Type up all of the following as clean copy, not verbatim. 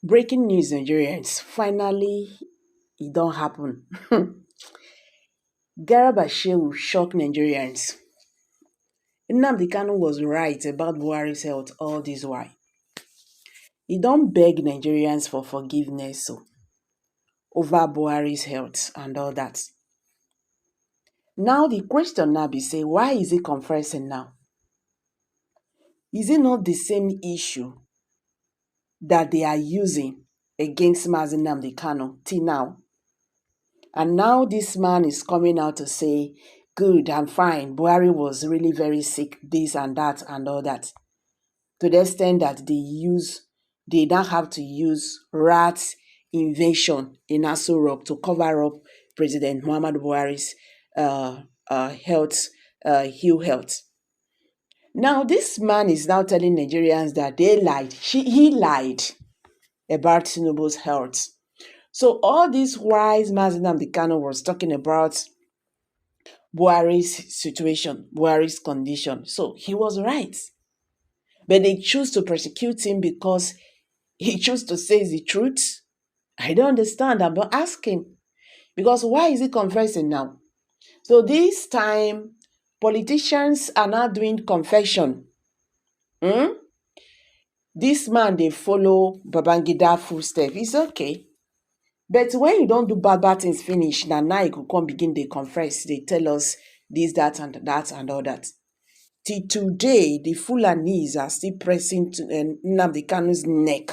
Breaking news, Nigerians. Finally, it don't happen. Garba will shock Nigerians. Nnamdi Kanu was right about Buhari's health all this while. He don't beg Nigerians for forgiveness over Buhari's health and all that. Now the question now be say, why is he confessing now? Is it not the same issue that they are using against Mazi Nnamdi Kanu till now? And now this man is coming out to say, good, I'm fine. Buhari was really very sick, this and that and all that. To the extent that they now have to use rat invasion in ASOROCK to cover up President Muhammad Buhari's health, ill health. Now this man is now telling Nigerians that they lied. He lied about Tinubu's health. So all this wise Mazi Nnamdi Kanu was talking about Buhari's situation, Buhari's condition. So he was right. But they choose to persecute him because he chose to say the truth. I don't understand. I'm not asking. Because why is he confessing now? So this time, politicians are now doing confession. This man, they follow Babangida footsteps. It's okay. But when you don't do bad things finish, now you could come begin they confess. They tell us this, that, and all that. Till today, the Fulanis are still pressing to Nnamdi Kanu's neck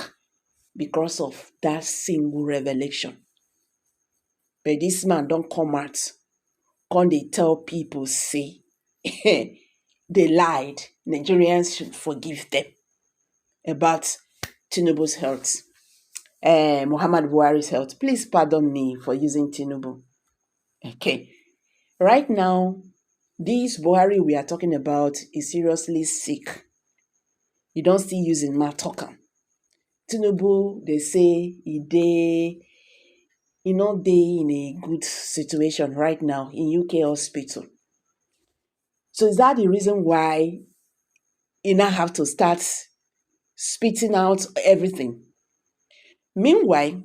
because of that single revelation. But this man don't come out. Can they tell people, say, they lied. Nigerians should forgive them about Tinubu's health. Muhammad Buhari's health. Please pardon me for using Tinubu. Okay. Right now, this Buhari we are talking about is seriously sick. You don't still using Matoka. Tinubu, they say he not dey in a good situation right now in UK hospital. So is that the reason why you now have to start spitting out everything? Meanwhile,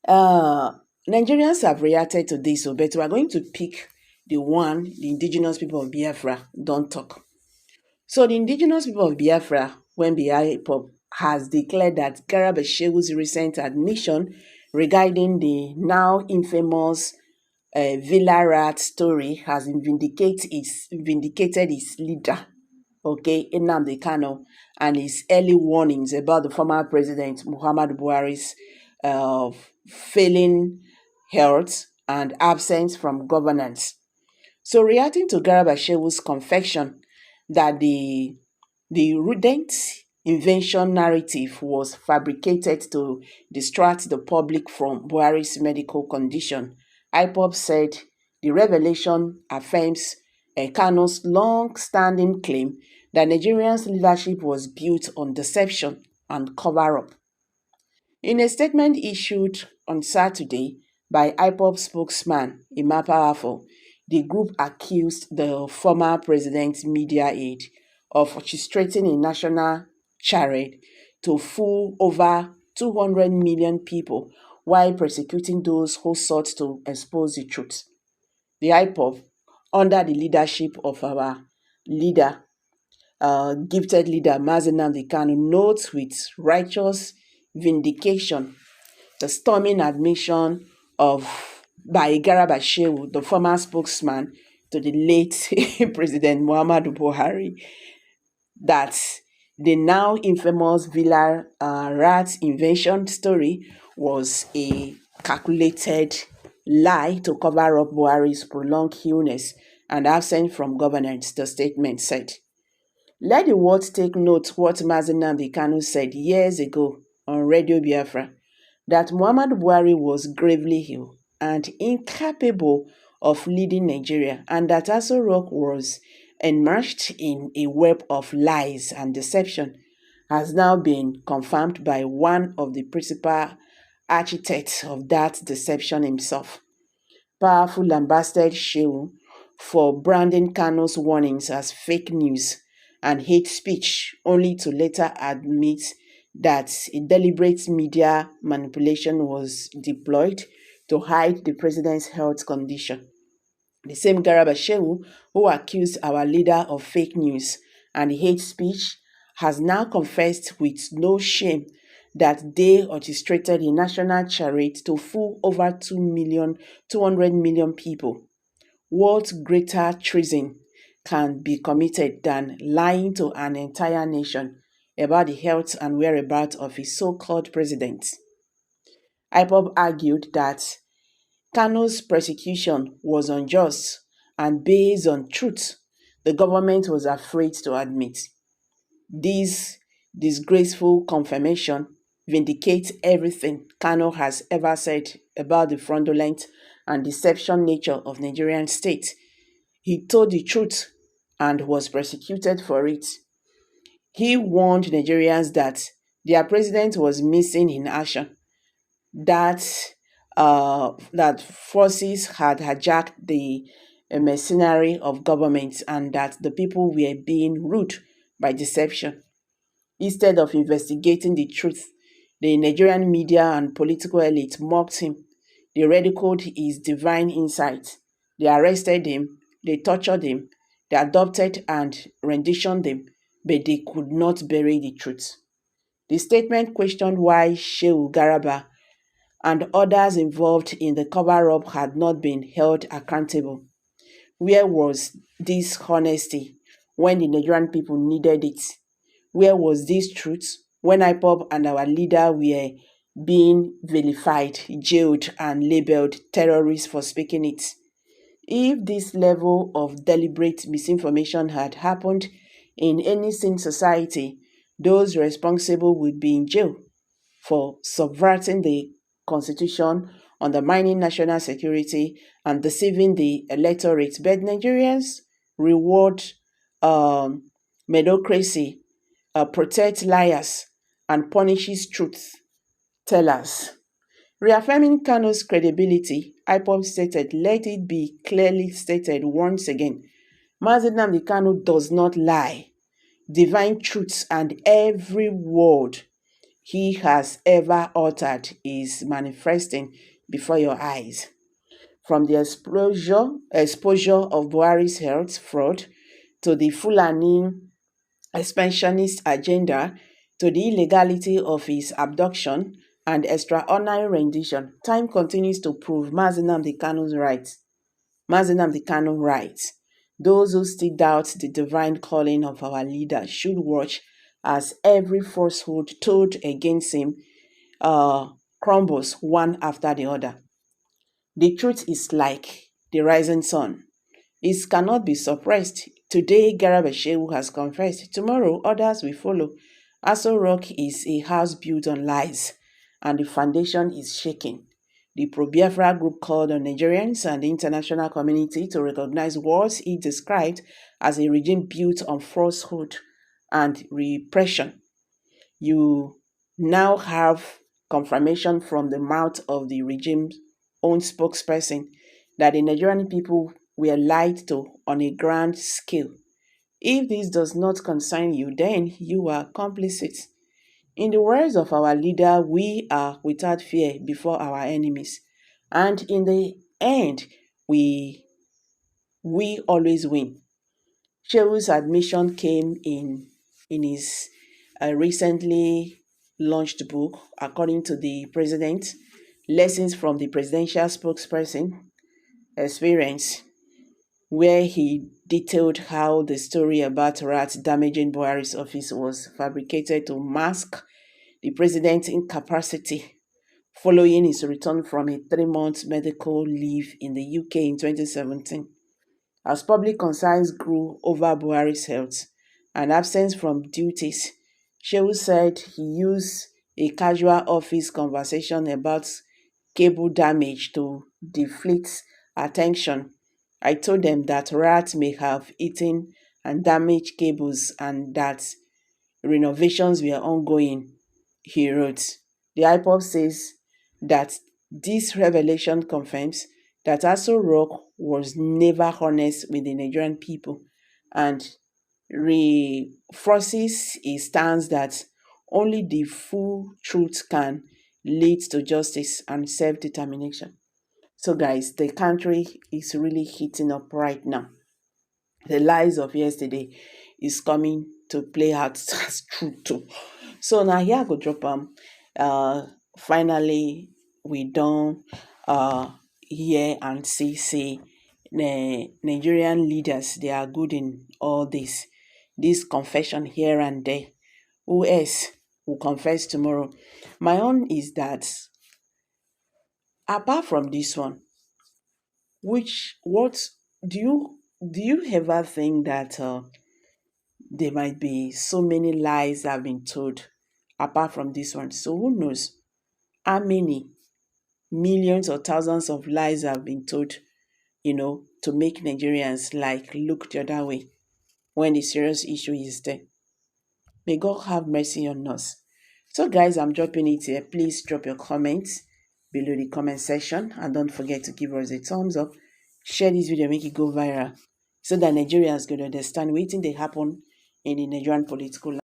Nigerians have reacted to this, but we are going to pick the indigenous people of Biafra don't talk. So the indigenous people of Biafra, when the IPOB has declared that Garba recent admission regarding the now infamous Villa Rat story has vindicated its leader, Nnamdi Kanu, and his early warnings about the former president Muhammad Buhari's failing health and absence from governance. So reacting to Garba Shewu's confession that the rodent invention narrative was fabricated to distract the public from Buhari's medical condition, IPOB said the revelation affirms Kanu's long-standing claim that Nigeria's leadership was built on deception and cover-up. In a statement issued on Saturday by IPOB spokesman Emma Powerful, the group accused the former president's media aide of orchestrating a national charade to fool over 200 million people while persecuting those who sought to expose the truth. The IPOB, under the leadership of our leader, gifted leader Mazi Nnamdi Kanu, notes with righteous vindication the storming admission by Garba Shehu, the former spokesman to the late President Muhammadu Buhari, that the now infamous Villa Rat invention story was a calculated lie to cover up Buhari's prolonged illness and absence from governance, the statement said. Let the world take note what Mazi Nnamdi Kanu said years ago on Radio Biafra, that Muhammad Buhari was gravely ill and incapable of leading Nigeria, and that ASOROCK was enmeshed in a web of lies and deception, has now been confirmed by one of the principal architects of that deception himself. Powerful lambasted Shehu for branding Kanu's warnings as fake news and hate speech, only to later admit that a deliberate media manipulation was deployed to hide the president's health condition. The same Garba who accused our leader of fake news and hate speech has now confessed with no shame that they orchestrated a national charade to fool over 200 million people. What greater treason can be committed than lying to an entire nation about the health and whereabouts of his so-called president? IPOB argued that Kanu's prosecution was unjust and based on truth the government was afraid to admit. This disgraceful confirmation vindicates everything Kanu has ever said about the fraudulent and deception nature of Nigerian state. He told the truth and was prosecuted for it. He warned Nigerians that their president was missing in action, that that forces had hijacked the mercenary of government and that the people were being ruled by deception. Instead of investigating the truth, the Nigerian media and political elite mocked him. They ridiculed his divine insight. They arrested him, they tortured him, they adopted and renditioned him, but they could not bury the truth. The statement questioned why Shehu Garaba and others involved in the cover-up had not been held accountable. Where was this honesty when the Nigerian people needed it? Where was this truth when IPOB and our leader were being vilified, jailed, and labeled terrorists for speaking it? If this level of deliberate misinformation had happened in any sane society, those responsible would be in jail for subverting the constitution, undermining national security, and deceiving the electorate. But Nigerians reward medocracy, protect liars, and punishes truth tellers. Reaffirming Kanu's credibility, IPOB stated, let it be clearly stated once again, Nnamdi Kanu does not lie. Divine truths and every word he has ever uttered is manifesting before your eyes. From the exposure of Buhari's health fraud to the Fulani expansionist agenda to the illegality of his abduction and extraordinary rendition, time continues to prove Mazi Nnamdi Kanu's right. Mazi Nnamdi Kanu writes, those who still doubt the divine calling of our leader should watch as every falsehood told against him crumbles one after the other. The truth is like the rising sun. It cannot be suppressed. Today, Garba has confessed. Tomorrow, others will follow. ASOROCK is a house built on lies, and the foundation is shaking. The pro-Biafra group called on Nigerians and the international community to recognize what it described as a regime built on falsehood and repression. You now have confirmation from the mouth of the regime's own spokesperson that the Nigerian people were lied to on a grand scale. If this does not concern you, then you are complicit. In the words of our leader, we are without fear before our enemies. And in the end, we always win. Shehu's admission came in his recently launched book, according to the president, Lessons from the Presidential Spokesperson Experience, where he detailed how the story about rats damaging Buhari's office was fabricated to mask the president's incapacity following his return from a 3-month medical leave in the UK in 2017. As public concerns grew over Buhari's health and absence from duties, Shehu said he used a casual office conversation about cable damage to deflect attention. I told them that rats may have eaten and damaged cables and that renovations were ongoing, he wrote. The IPOB says that this revelation confirms that ASOROCK was never honest with the Nigerian people and reinforces a stance that Only the full truth can lead to justice and self-determination. So guys, the country is really heating up right now. The lies of yesterday is coming to play out as truth too. So now here I go drop finally we don hear and see Nigerian leaders, they are good in all this confession here and there. Who else will confess tomorrow? My own is that apart from this one, what do you ever think that there might be so many lies that have been told apart from this one? So who knows how many millions or thousands of lies have been told, to make Nigerians like look the other way when the serious issue is there. May God have mercy on us. So guys, I'm dropping it here. Please drop your comments below the comment section, and don't forget to give us a thumbs up. Share this video, make it go viral, so that Nigerians could understand wetin dey happen in the Nigerian political